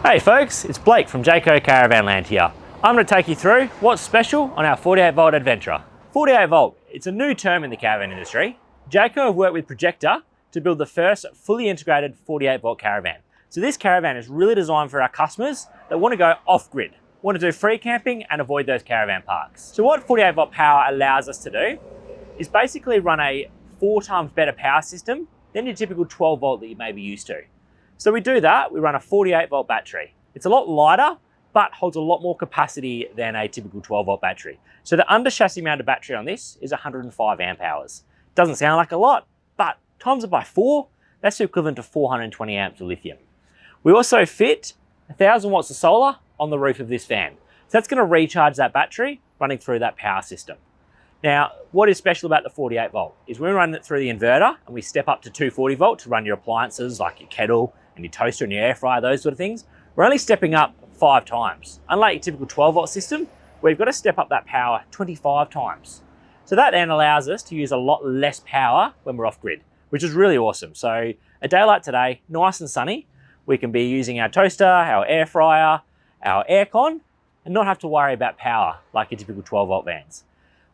Hey folks, it's Blake from Jayco Caravanland here. I'm going to take you through what's special on our 48V Adventurer. 48V, it's a new term in the caravan industry. Jayco have worked with Projector to build the first fully integrated 48V caravan. So this caravan is really designed for our customers that want to go off-grid, want to do free camping and avoid those caravan parks. So what 48V power allows us to do is basically run a 4 times better power system than your typical 12V that you may be used to. So we do that, we run a 48V battery. It's a lot lighter, but holds a lot more capacity than a typical 12V battery. So the under chassis mounted battery on this is 105 amp hours. Doesn't sound like a lot, but times it by 4, that's equivalent to 420 amps of lithium. We also fit 1000 watts of solar on the roof of this van. So that's gonna recharge that battery running through that power system. Now, what is special about the 48V is we run it through the inverter and we step up to 240V to run your appliances like your kettle and your toaster and your air fryer, those sort of things. We're only stepping up 5 times. Unlike your typical 12V system, we've got to step up that power 25 times. So that then allows us to use a lot less power when we're off grid, which is really awesome. So a day like today, nice and sunny, we can be using our toaster, our air fryer, our aircon, and not have to worry about power like your typical 12V vans.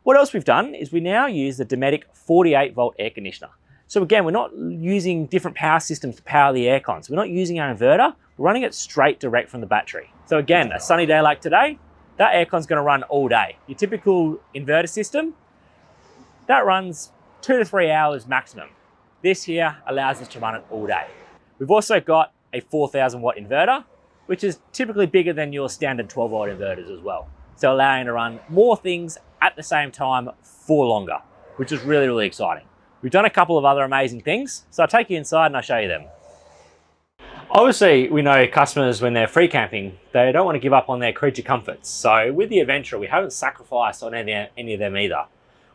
What else we've done is we now use the Dometic 48V air conditioner. So again, we're not using different power systems to power the aircon. So we're not using our inverter, we're running it straight direct from the battery. So again, a sunny day like today, that aircon's gonna run all day. Your typical inverter system, that runs 2 to 3 hours maximum. This here allows us to run it all day. We've also got a 4000 watt inverter, which is typically bigger than your standard 12V inverters as well. So allowing to run more things at the same time for longer, which is really, really exciting. We've done a couple of other amazing things, so I'll take you inside and I'll show you them. Obviously, we know customers when they're free camping, they don't want to give up on their creature comforts. So with the Adventurer, we haven't sacrificed on any of them either.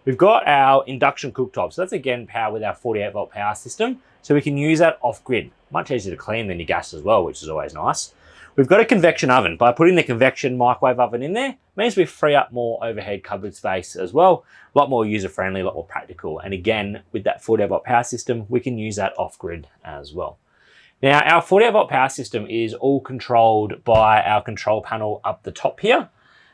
We've got our induction cooktop, so that's again powered with our 48V power system, so we can use that off-grid. Much easier to clean than your gas as well, which is always nice. We've got a convection oven. By putting the convection microwave oven in there, means we free up more overhead cupboard space as well. A lot more user-friendly, a lot more practical. And again, with that 48V power system, we can use that off-grid as well. Now, our 48V power system is all controlled by our control panel up the top here.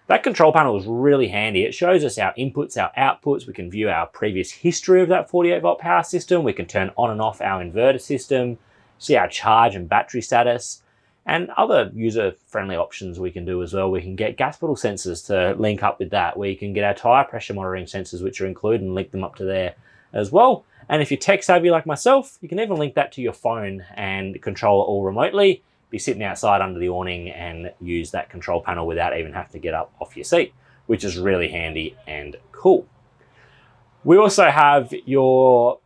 That control panel is really handy. It shows us our inputs, our outputs. We can view our previous history of that 48V power system. We can turn on and off our inverter system, see our charge and battery status, and other user-friendly options we can do as well. We can get gas bottle sensors to link up with that. We can get our tire pressure monitoring sensors, which are included, and link them up to there as well. And if you're tech savvy like myself, you can even link that to your phone and control it all remotely. Be sitting outside under the awning and use that control panel without even having to get up off your seat, which is really handy and cool. We also have your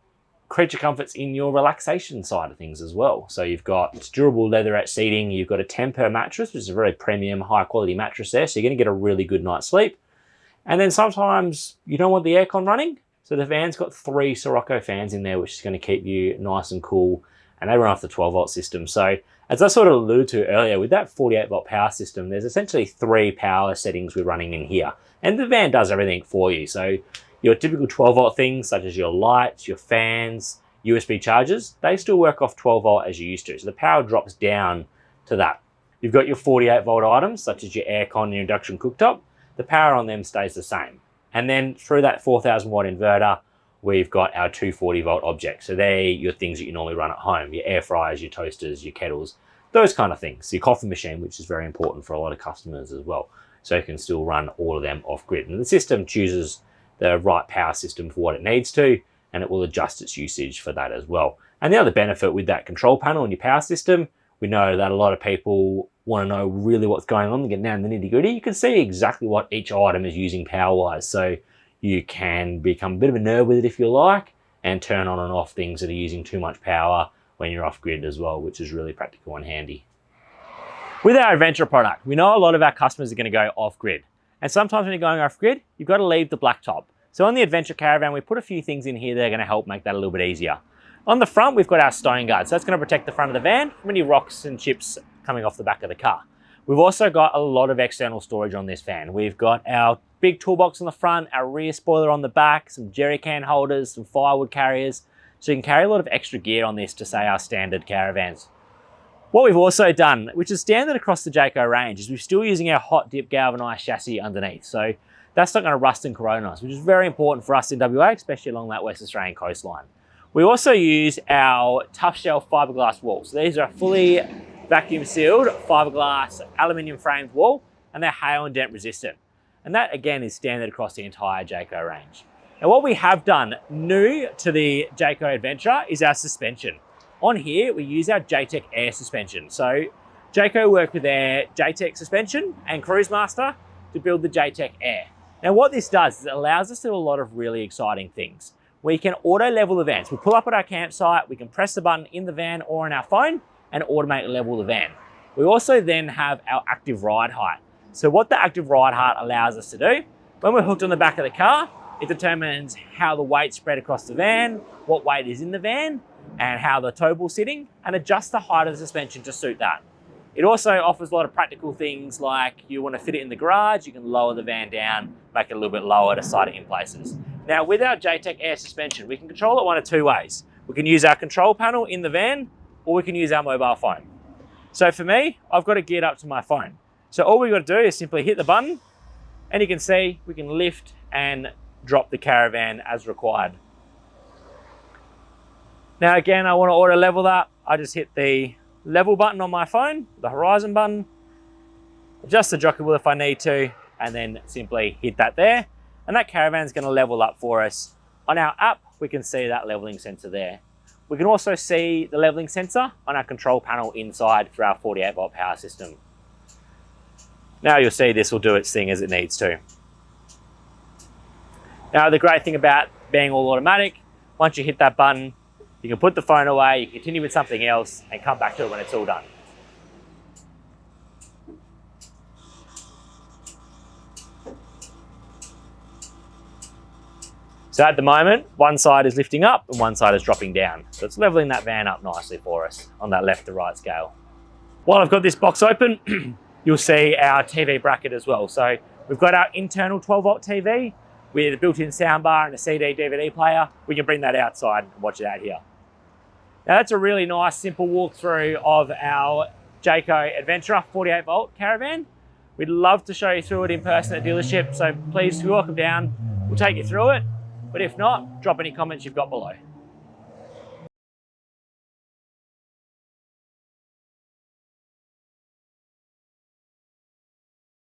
creature comforts in your relaxation side of things as well. So you've got durable leatherette seating, you've got a Temper mattress, which is a very premium, high quality mattress there, so you're gonna get a really good night's sleep. And then sometimes you don't want the aircon running, so the van's got 3 Sirocco fans in there, which is gonna keep you nice and cool, and they run off the 12V system. So as I sort of alluded to earlier, with that 48V power system, there's essentially 3 power settings we're running in here. And the van does everything for you. So your typical 12V things, such as your lights, your fans, USB chargers, they still work off 12V as you used to. So the power drops down to that. You've got your 48V items, such as your aircon and your induction cooktop. The power on them stays the same. And then through that 4000 watt inverter, we've got our 240V objects. So they're your things that you normally run at home, your air fryers, your toasters, your kettles, those kind of things. Your coffee machine, which is very important for a lot of customers as well. So you can still run all of them off grid. And the system chooses the right power system for what it needs to, and it will adjust its usage for that as well. And the other benefit with that control panel and your power system, we know that a lot of people want to know really what's going on and get down to the nitty gritty. You can see exactly what each item is using power wise. So you can become a bit of a nerd with it if you like, and turn on and off things that are using too much power when you're off grid as well, which is really practical and handy. With our Adventurer product, we know a lot of our customers are going to go off grid. And sometimes when you're going off grid, you've got to leave the blacktop. So on the Adventure Caravan, we put a few things in here that are going to help make that a little bit easier. On the front, we've got our stone guard. So that's going to protect the front of the van from any rocks and chips coming off the back of the car. We've also got a lot of external storage on this van. We've got our big toolbox on the front, our rear spoiler on the back, some jerry can holders, some firewood carriers. So you can carry a lot of extra gear on this to say our standard caravans. What we've also done, which is standard across the Jayco range, is we're still using our hot dip galvanised chassis underneath. So that's not going to rust and corrode on us, which is very important for us in WA, especially along that West Australian coastline. We also use our tough shell fiberglass walls. So these are fully vacuum sealed fiberglass aluminium framed wall, and they're hail and dent resistant. And that again is standard across the entire Jayco range. Now what we have done new to the Jayco Adventurer is our suspension. On here, we use our Jaytech Air suspension. So Jayco worked with their Jaytech suspension and Cruisemaster to build the Jaytech Air. Now what this does is it allows us to do a lot of really exciting things. We can auto level the vans. We pull up at our campsite, we can press the button in the van or on our phone and automate level the van. We also then have our active ride height. So what the active ride height allows us to do, when we're hooked on the back of the car, it determines how the weight's spread across the van, what weight is in the van, and how the tow ball's sitting, and adjust the height of the suspension to suit that. It also offers a lot of practical things like you want to fit it in the garage, you can lower the van down, make it a little bit lower to slide it in places. Now with our Jaytech Air suspension, we can control it one of two ways. We can use our control panel in the van, or we can use our mobile phone. So for me, I've got it geared up to my phone. So all we've got to do is simply hit the button, and you can see we can lift and drop the caravan as required. Now again, I want to auto level that. I just hit the level button on my phone, the horizon button, adjust the jockey wheel if I need to, and then simply hit that there. And that caravan's going to level up for us. On our app, we can see that leveling sensor there. We can also see the leveling sensor on our control panel inside through our 48-volt power system. Now you'll see this will do its thing as it needs to. Now the great thing about being all automatic, once you hit that button, you can put the phone away, you can continue with something else and come back to it when it's all done. So at the moment, one side is lifting up and one side is dropping down. So it's leveling that van up nicely for us on that left to right scale. While I've got this box open, you'll see our TV bracket as well. So we've got our internal 12-volt TV with a built-in soundbar and a CD DVD player. We can bring that outside and watch it out here. Now that's a really nice simple walkthrough of our Jayco Adventurer 48-volt caravan. We'd love to show you through it in person at dealership, so please welcome down. We'll take you through it, but if not, drop any comments you've got below.